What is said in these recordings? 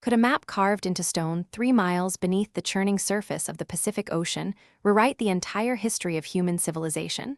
Could a map carved into stone 3 miles beneath the churning surface of the Pacific Ocean rewrite the entire history of human civilization?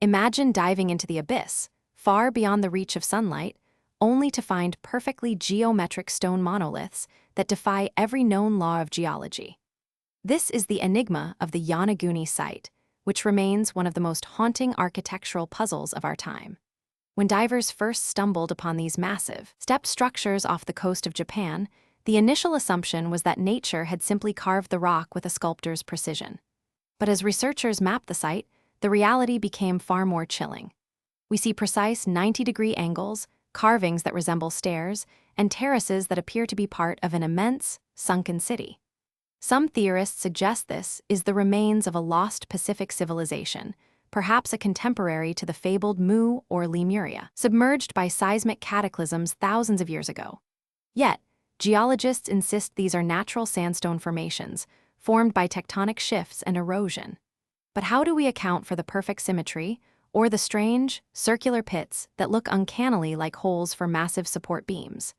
Imagine diving into the abyss, far beyond the reach of sunlight, only to find perfectly geometric stone monoliths that defy every known law of geology. This is the enigma of the Yonaguni site, which remains one of the most haunting architectural puzzles of our time. When divers first stumbled upon these massive, stepped structures off the coast of Japan, the initial assumption was that nature had simply carved the rock with a sculptor's precision. But as researchers mapped the site, the reality became far more chilling. We see precise 90-degree angles, carvings that resemble stairs, and terraces that appear to be part of an immense, sunken city. Some theorists suggest this is the remains of a lost Pacific civilization, perhaps a contemporary to the fabled Mu or Lemuria, submerged by seismic cataclysms thousands of years ago. Yet, geologists insist these are natural sandstone formations, formed by tectonic shifts and erosion. But how do we account for the perfect symmetry, or the strange, circular pits that look uncannily like holes for massive support beams?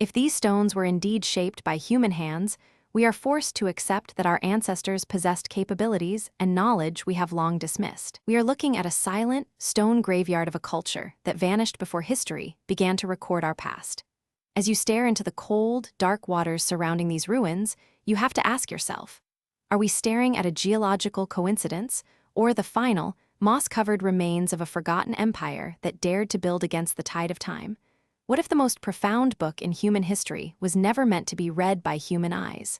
If these stones were indeed shaped by human hands, we are forced to accept that our ancestors possessed capabilities and knowledge we have long dismissed. We are looking at a silent, stone graveyard of a culture that vanished before history began to record our past. As you stare into the cold, dark waters surrounding these ruins, you have to ask yourself, are we staring at a geological coincidence, or the final, moss-covered remains of a forgotten empire that dared to build against the tide of time? What if the most profound book in human history was never meant to be read by human eyes?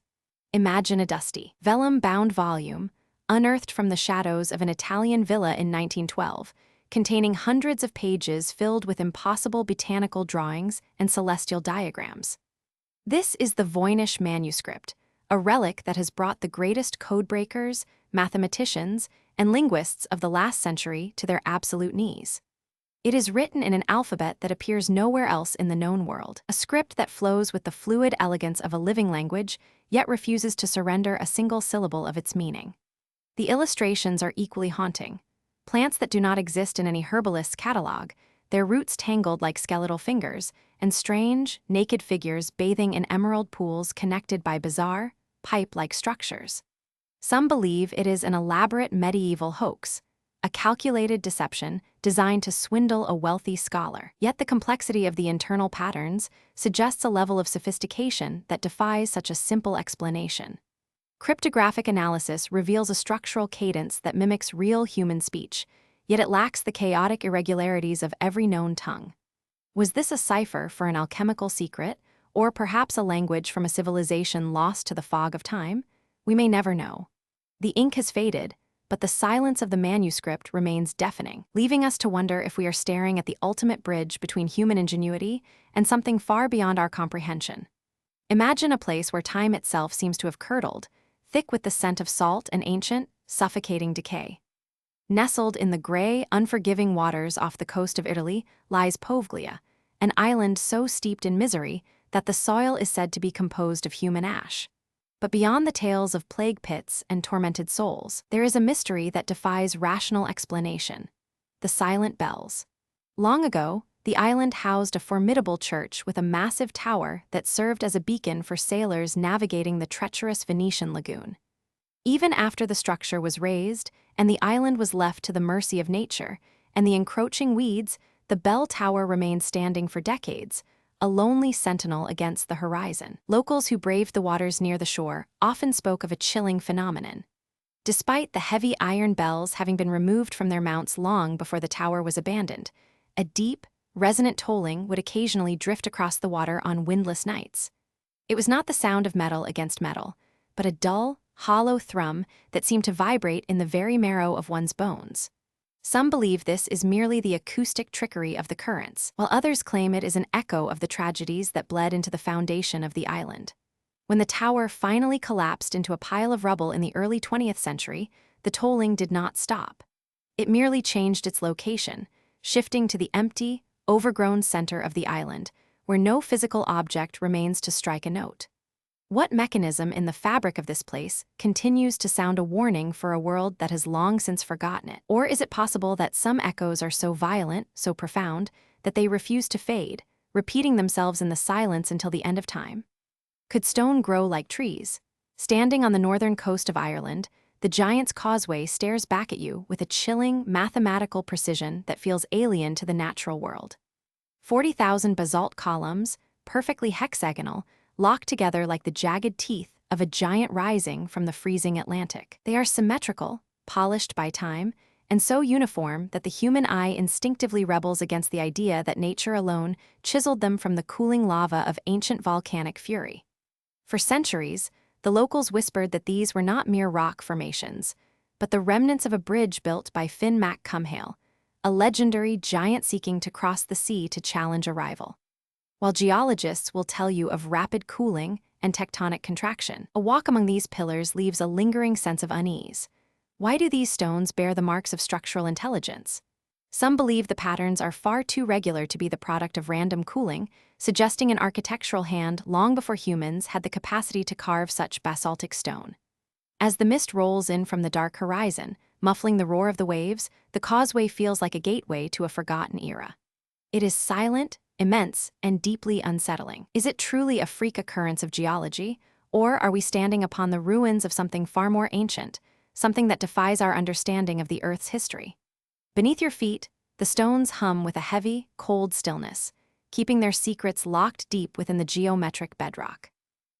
Imagine a dusty, vellum-bound volume, unearthed from the shadows of an Italian villa in 1912, containing hundreds of pages filled with impossible botanical drawings and celestial diagrams. This is the Voynich manuscript, a relic that has brought the greatest codebreakers, mathematicians, and linguists of the last century to their absolute knees. It is written in an alphabet that appears nowhere else in the known world, a script that flows with the fluid elegance of a living language, yet refuses to surrender a single syllable of its meaning. The illustrations are equally haunting. Plants that do not exist in any herbalist's catalog, their roots tangled like skeletal fingers, and strange, naked figures bathing in emerald pools connected by bizarre, pipe-like structures. Some believe it is an elaborate medieval hoax, a calculated deception designed to swindle a wealthy scholar. Yet the complexity of the internal patterns suggests a level of sophistication that defies such a simple explanation. Cryptographic analysis reveals a structural cadence that mimics real human speech, yet it lacks the chaotic irregularities of every known tongue. Was this a cipher for an alchemical secret, or perhaps a language from a civilization lost to the fog of time? We may never know. The ink has faded, but the silence of the manuscript remains deafening, leaving us to wonder if we are staring at the ultimate bridge between human ingenuity and something far beyond our comprehension. Imagine a place where time itself seems to have curdled, thick with the scent of salt and ancient, suffocating decay. Nestled in the gray, unforgiving waters off the coast of Italy lies Poveglia, an island so steeped in misery that the soil is said to be composed of human ash. But beyond the tales of plague pits and tormented souls, there is a mystery that defies rational explanation: the silent bells. Long ago, the island housed a formidable church with a massive tower that served as a beacon for sailors navigating the treacherous Venetian lagoon. Even after the structure was razed and the island was left to the mercy of nature and the encroaching weeds, the bell tower remained standing for decades, a lonely sentinel against the horizon. Locals who braved the waters near the shore often spoke of a chilling phenomenon. Despite the heavy iron bells having been removed from their mounts long before the tower was abandoned, a deep, resonant tolling would occasionally drift across the water on windless nights. It was not the sound of metal against metal, but a dull, hollow thrum that seemed to vibrate in the very marrow of one's bones. Some believe this is merely the acoustic trickery of the currents, while others claim it is an echo of the tragedies that bled into the foundation of the island. When the tower finally collapsed into a pile of rubble in the early 20th century, the tolling did not stop. It merely changed its location, shifting to the empty, overgrown center of the island, where no physical object remains to strike a note. What mechanism in the fabric of this place continues to sound a warning for a world that has long since forgotten it? Or is it possible that some echoes are so violent, so profound, that they refuse to fade, repeating themselves in the silence until the end of time? Could stone grow like trees? Standing on the northern coast of Ireland, the Giant's Causeway stares back at you with a chilling, mathematical precision that feels alien to the natural world. 40,000 basalt columns, perfectly hexagonal, lock together like the jagged teeth of a giant rising from the freezing Atlantic. They are symmetrical, polished by time, and so uniform that the human eye instinctively rebels against the idea that nature alone chiseled them from the cooling lava of ancient volcanic fury. For centuries, the locals whispered that these were not mere rock formations, but the remnants of a bridge built by Finn Mac Cumhaill, a legendary giant seeking to cross the sea to challenge a rival. While geologists will tell you of rapid cooling and tectonic contraction, a walk among these pillars leaves a lingering sense of unease. Why do these stones bear the marks of structural intelligence? Some believe the patterns are far too regular to be the product of random cooling, suggesting an architectural hand long before humans had the capacity to carve such basaltic stone. As the mist rolls in from the dark horizon, muffling the roar of the waves, the causeway feels like a gateway to a forgotten era. It is silent, immense, and deeply unsettling. Is it truly a freak occurrence of geology, or are we standing upon the ruins of something far more ancient, something that defies our understanding of the Earth's history? Beneath your feet, the stones hum with a heavy, cold stillness, keeping their secrets locked deep within the geometric bedrock.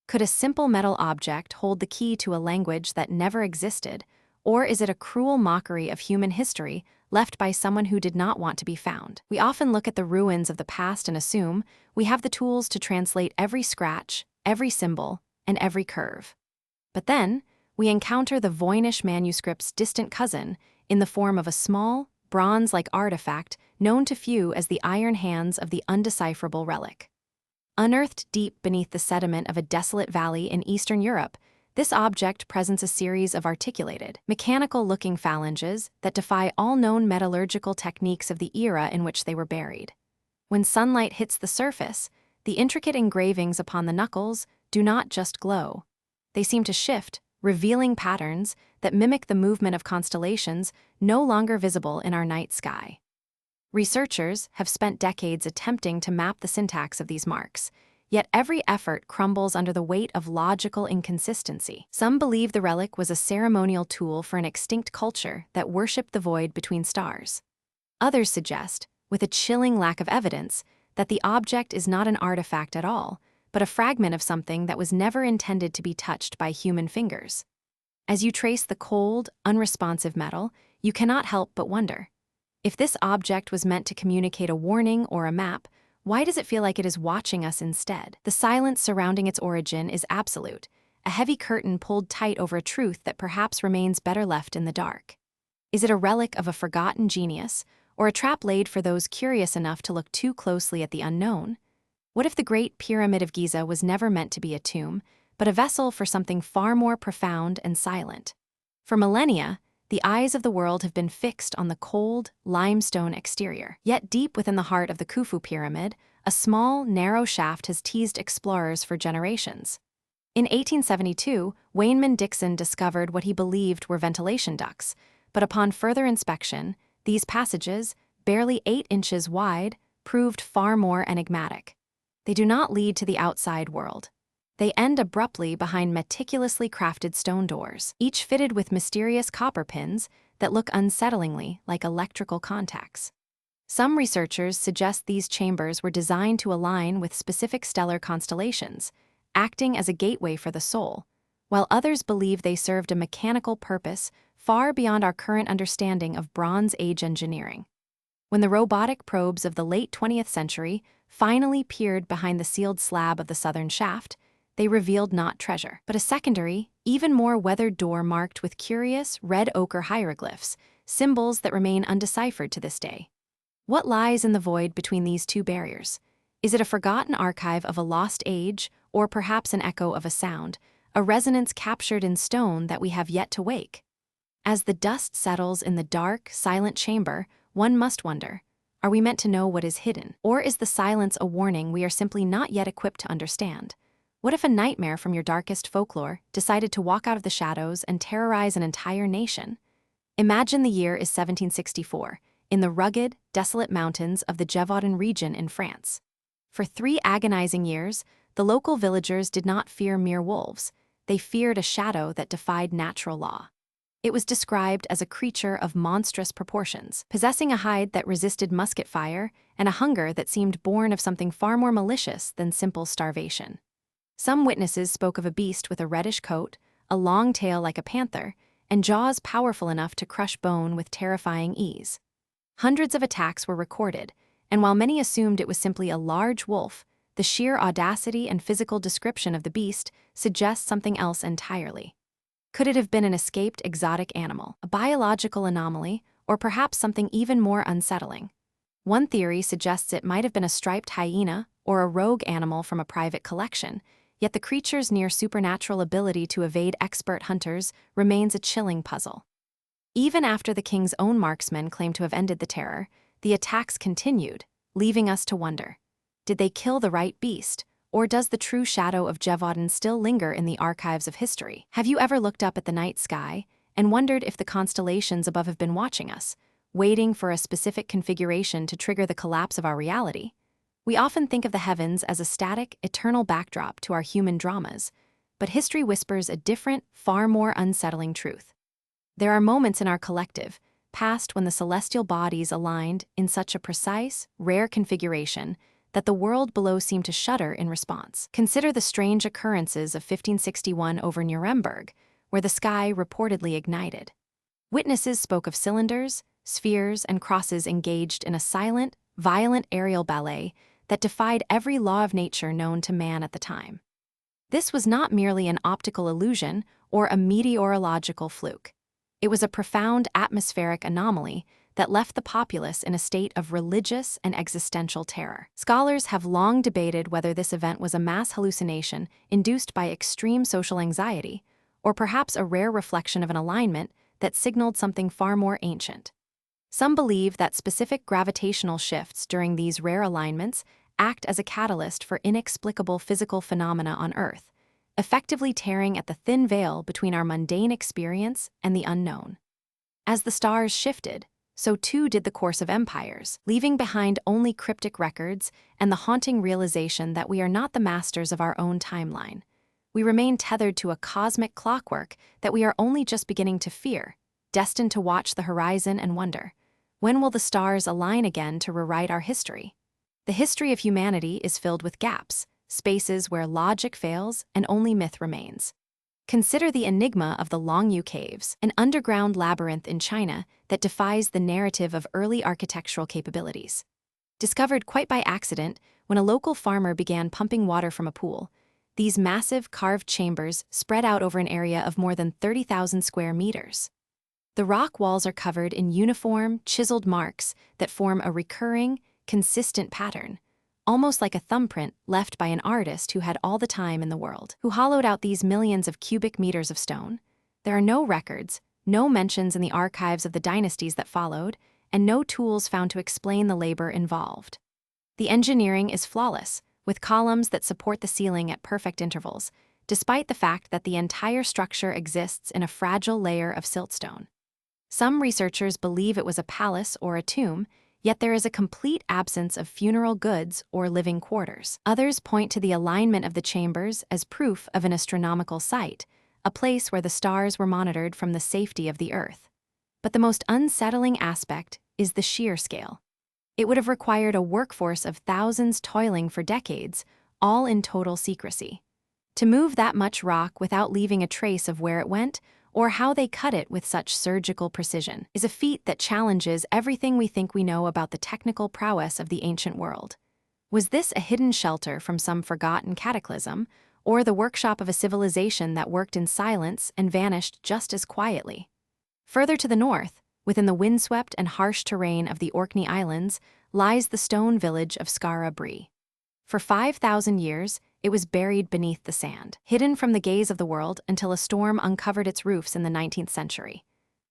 Could a simple metal object hold the key to a language that never existed, or is it a cruel mockery of human history left by someone who did not want to be found? We often look at the ruins of the past and assume we have the tools to translate every scratch, every symbol, and every curve. But then, we encounter the Voynich manuscript's distant cousin in the form of a small, bronze-like artifact known to few as the iron hands of the undecipherable relic. Unearthed deep beneath the sediment of a desolate valley in Eastern Europe, this object presents a series of articulated, mechanical-looking phalanges that defy all known metallurgical techniques of the era in which they were buried. When sunlight hits the surface, the intricate engravings upon the knuckles do not just glow. They seem to shift, revealing patterns that mimic the movement of constellations no longer visible in our night sky. Researchers have spent decades attempting to map the syntax of these marks, yet every effort crumbles under the weight of logical inconsistency. Some believe the relic was a ceremonial tool for an extinct culture that worshipped the void between stars. Others suggest, with a chilling lack of evidence, that the object is not an artifact at all, but a fragment of something that was never intended to be touched by human fingers. As you trace the cold, unresponsive metal, you cannot help but wonder. If this object was meant to communicate a warning or a map, why does it feel like it is watching us instead? The silence surrounding its origin is absolute, a heavy curtain pulled tight over a truth that perhaps remains better left in the dark. Is it a relic of a forgotten genius, or a trap laid for those curious enough to look too closely at the unknown? What if the Great Pyramid of Giza was never meant to be a tomb, but a vessel for something far more profound and silent? For millennia, the eyes of the world have been fixed on the cold, limestone exterior. Yet deep within the heart of the Khufu Pyramid, a small, narrow shaft has teased explorers for generations. In 1872, Wayneman Dixon discovered what he believed were ventilation ducts, but upon further inspection, these passages, barely 8 inches wide, proved far more enigmatic. They do not lead to the outside world. They end abruptly behind meticulously crafted stone doors, each fitted with mysterious copper pins that look unsettlingly like electrical contacts. Some researchers suggest these chambers were designed to align with specific stellar constellations, acting as a gateway for the soul, while others believe they served a mechanical purpose far beyond our current understanding of Bronze Age engineering. When the robotic probes of the late 20th century finally peered behind the sealed slab of the southern shaft, they revealed not treasure, but a secondary, even more weathered door marked with curious red ochre hieroglyphs, symbols that remain undeciphered to this day. What lies in the void between these two barriers? Is it a forgotten archive of a lost age, or perhaps an echo of a sound, a resonance captured in stone that we have yet to wake? As the dust settles in the dark, silent chamber, one must wonder, are we meant to know what is hidden? Or is the silence a warning we are simply not yet equipped to understand? What if a nightmare from your darkest folklore decided to walk out of the shadows and terrorize an entire nation? Imagine the year is 1764, in the rugged, desolate mountains of the Gévaudan region in France. For 3 agonizing years, the local villagers did not fear mere wolves. They feared a shadow that defied natural law. It was described as a creature of monstrous proportions, possessing a hide that resisted musket fire and a hunger that seemed born of something far more malicious than simple starvation. Some witnesses spoke of a beast with a reddish coat, a long tail like a panther, and jaws powerful enough to crush bone with terrifying ease. Hundreds of attacks were recorded, and while many assumed it was simply a large wolf, the sheer audacity and physical description of the beast suggests something else entirely. Could it have been an escaped exotic animal, a biological anomaly, or perhaps something even more unsettling? One theory suggests it might have been a striped hyena or a rogue animal from a private collection, yet the creature's near supernatural ability to evade expert hunters remains a chilling puzzle. Even after the king's own marksmen claimed to have ended the terror, the attacks continued, leaving us to wonder. Did they kill the right beast? Or does the true shadow of Gévaudan still linger in the archives of history? Have you ever looked up at the night sky and wondered if the constellations above have been watching us, waiting for a specific configuration to trigger the collapse of our reality? We often think of the heavens as a static, eternal backdrop to our human dramas, but history whispers a different, far more unsettling truth. There are moments in our collective past when the celestial bodies aligned in such a precise, rare configuration that the world below seemed to shudder in response. Consider the strange occurrences of 1561 over Nuremberg, where the sky reportedly ignited. Witnesses spoke of cylinders, spheres, and crosses engaged in a silent, violent aerial ballet that defied every law of nature known to man at the time. This was not merely an optical illusion or a meteorological fluke. It was a profound atmospheric anomaly that left the populace in a state of religious and existential terror. Scholars have long debated whether this event was a mass hallucination induced by extreme social anxiety, or perhaps a rare reflection of an alignment that signaled something far more ancient. Some believe that specific gravitational shifts during these rare alignments act as a catalyst for inexplicable physical phenomena on Earth, effectively tearing at the thin veil between our mundane experience and the unknown. As the stars shifted, so too did the course of empires, leaving behind only cryptic records and the haunting realization that we are not the masters of our own timeline. We remain tethered to a cosmic clockwork that we are only just beginning to fear, destined to watch the horizon and wonder, when will the stars align again to rewrite our history? The history of humanity is filled with gaps, spaces where logic fails and only myth remains. Consider the enigma of the Longyu Caves, an underground labyrinth in China that defies the narrative of early architectural capabilities. Discovered quite by accident when a local farmer began pumping water from a pool, these massive carved chambers spread out over an area of more than 30,000 square meters. The rock walls are covered in uniform, chiseled marks that form a recurring, consistent pattern, almost like a thumbprint left by an artist who had all the time in the world. Who hollowed out these millions of cubic meters of stone? There are no records, no mentions in the archives of the dynasties that followed, and no tools found to explain the labor involved. The engineering is flawless, with columns that support the ceiling at perfect intervals, despite the fact that the entire structure exists in a fragile layer of siltstone. Some researchers believe it was a palace or a tomb, yet there is a complete absence of funeral goods or living quarters. Others point to the alignment of the chambers as proof of an astronomical site, a place where the stars were monitored from the safety of the Earth. But the most unsettling aspect is the sheer scale. It would have required a workforce of thousands toiling for decades, all in total secrecy. To move that much rock without leaving a trace of where it went, or how they cut it with such surgical precision, is a feat that challenges everything we think we know about the technical prowess of the ancient world. Was this a hidden shelter from some forgotten cataclysm, or the workshop of a civilization that worked in silence and vanished just as quietly? Further to the north, within the windswept and harsh terrain of the Orkney Islands, lies the stone village of Skara Brae. For 5,000 years, it was buried beneath the sand, hidden from the gaze of the world until a storm uncovered its roofs in the 19th century.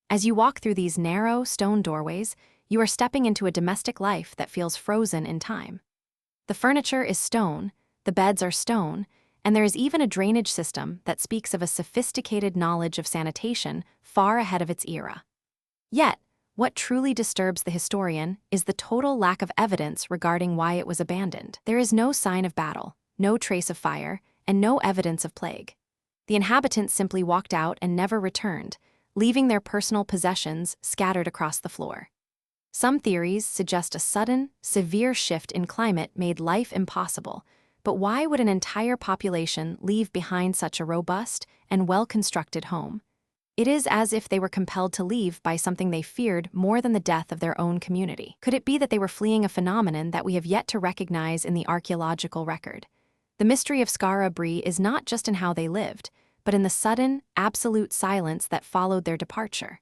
As you walk through these narrow, stone doorways, you are stepping into a domestic life that feels frozen in time. The furniture is stone, the beds are stone, and there is even a drainage system that speaks of a sophisticated knowledge of sanitation far ahead of its era. Yet, what truly disturbs the historian is the total lack of evidence regarding why it was abandoned. There is no sign of battle, no trace of fire, and no evidence of plague. The inhabitants simply walked out and never returned, leaving their personal possessions scattered across the floor. Some theories suggest a sudden, severe shift in climate made life impossible, but why would an entire population leave behind such a robust and well-constructed home? It is as if they were compelled to leave by something they feared more than the death of their own community. Could it be that they were fleeing a phenomenon that we have yet to recognize in the archaeological record? The mystery of Skara Brae is not just in how they lived, but in the sudden, absolute silence that followed their departure.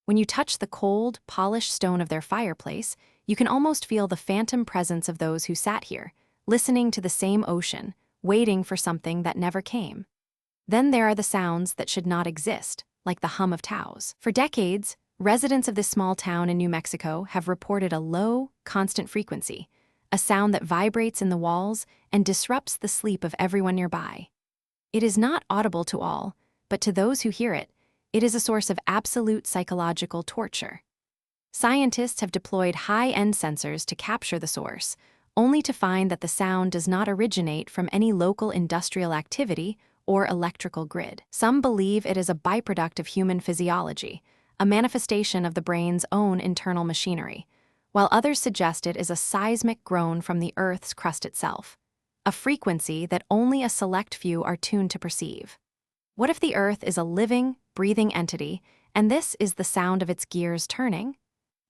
When you touch the cold, polished stone of their fireplace, you can almost feel the phantom presence of those who sat here, listening to the same ocean, waiting for something that never came. Then there are the sounds that should not exist, like the hum of towels. For decades, residents of this small town in New Mexico have reported a low, constant frequency, a sound that vibrates in the walls and disrupts the sleep of everyone nearby. It is not audible to all, but to those who hear it, it is a source of absolute psychological torture. Scientists have deployed high-end sensors to capture the source, only to find that the sound does not originate from any local industrial activity or electrical grid. Some believe it is a byproduct of human physiology, a manifestation of the brain's own internal machinery, while others suggest it is a seismic groan from the Earth's crust itself, a frequency that only a select few are tuned to perceive. What if the Earth is a living, breathing entity, and this is the sound of its gears turning?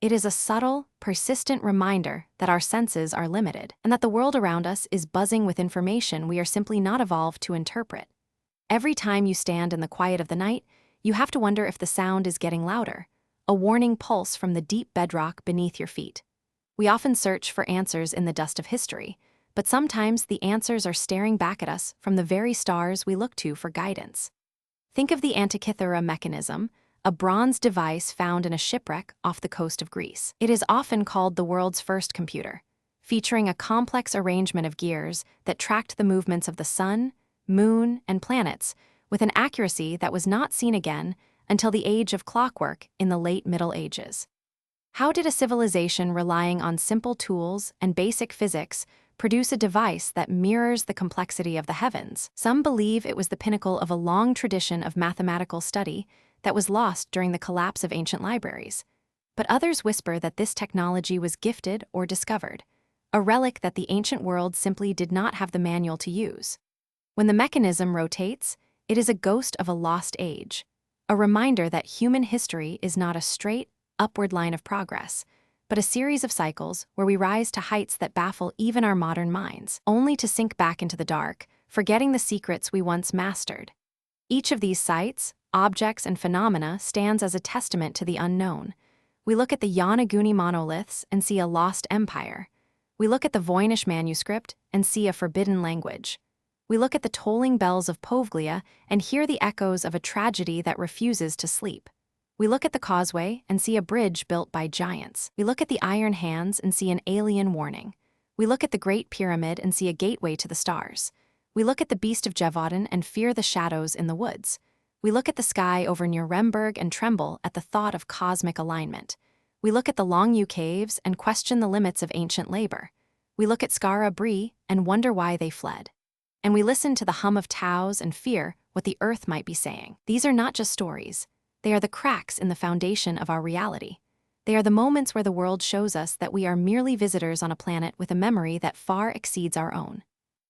It is a subtle, persistent reminder that our senses are limited, and that the world around us is buzzing with information we are simply not evolved to interpret. Every time you stand in the quiet of the night, you have to wonder if the sound is getting louder, a warning pulse from the deep bedrock beneath your feet. We often search for answers in the dust of history, but sometimes the answers are staring back at us from the very stars we look to for guidance. Think of the Antikythera mechanism, a bronze device found in a shipwreck off the coast of Greece. It is often called the world's first computer, featuring a complex arrangement of gears that tracked the movements of the sun, moon, and planets with an accuracy that was not seen again until the age of clockwork in the late Middle Ages. How did a civilization relying on simple tools and basic physics produce a device that mirrors the complexity of the heavens? Some believe it was the pinnacle of a long tradition of mathematical study that was lost during the collapse of ancient libraries. But others whisper that this technology was gifted or discovered, a relic that the ancient world simply did not have the manual to use. When the mechanism rotates, it is a ghost of a lost age, a reminder that human history is not a straight, upward line of progress, but a series of cycles where we rise to heights that baffle even our modern minds, only to sink back into the dark, forgetting the secrets we once mastered. Each of these sites, objects, and phenomena stands as a testament to the unknown. We look at the Yonaguni monoliths and see a lost empire. We look at the Voynich manuscript and see a forbidden language. We look at the tolling bells of Poveglia and hear the echoes of a tragedy that refuses to sleep. We look at the causeway and see a bridge built by giants. We look at the iron hands and see an alien warning. We look at the Great Pyramid and see a gateway to the stars. We look at the Beast of Gévaudan and fear the shadows in the woods. We look at the sky over Nuremberg and tremble at the thought of cosmic alignment. We look at the Longyou caves and question the limits of ancient labor. We look at Skara Brae and wonder why they fled. And we listen to the hum of towels and fear what the earth might be saying. These are not just stories. They are the cracks in the foundation of our reality. They are the moments where the world shows us that we are merely visitors on a planet with a memory that far exceeds our own.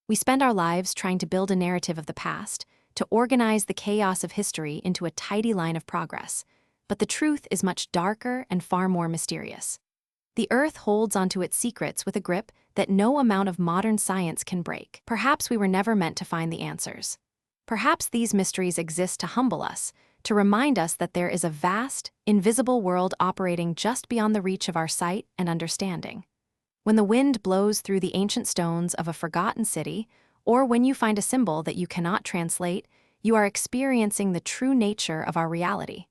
We spend our lives trying to build a narrative of the past, to organize the chaos of history into a tidy line of progress. But the truth is much darker and far more mysterious. The Earth holds onto its secrets with a grip that no amount of modern science can break. Perhaps we were never meant to find the answers. Perhaps these mysteries exist to humble us, to remind us that there is a vast, invisible world operating just beyond the reach of our sight and understanding. When the wind blows through the ancient stones of a forgotten city, or when you find a symbol that you cannot translate, you are experiencing the true nature of our reality.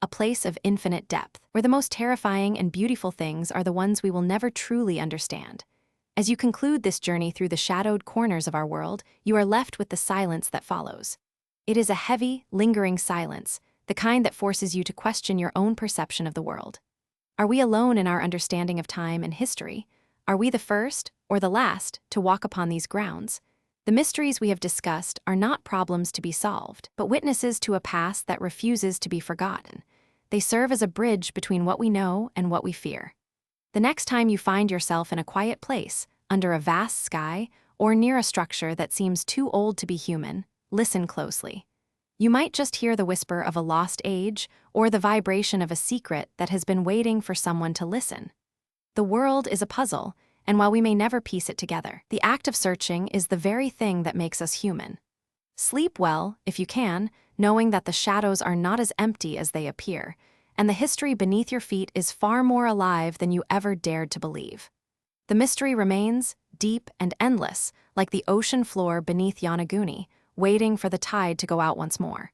A place of infinite depth, where the most terrifying and beautiful things are the ones we will never truly understand. As you conclude this journey through the shadowed corners of our world, you are left with the silence that follows. It is a heavy, lingering silence, the kind that forces you to question your own perception of the world. Are we alone in our understanding of time and history? Are we the first, or the last, to walk upon these grounds? The mysteries we have discussed are not problems to be solved, but witnesses to a past that refuses to be forgotten. They serve as a bridge between what we know and what we fear. The next time you find yourself in a quiet place, under a vast sky, or near a structure that seems too old to be human, listen closely. You might just hear the whisper of a lost age or the vibration of a secret that has been waiting for someone to listen. The world is a puzzle, and while we may never piece it together, the act of searching is the very thing that makes us human. Sleep well, if you can, knowing that the shadows are not as empty as they appear, and the history beneath your feet is far more alive than you ever dared to believe. The mystery remains, deep and endless, like the ocean floor beneath Yonaguni, waiting for the tide to go out once more.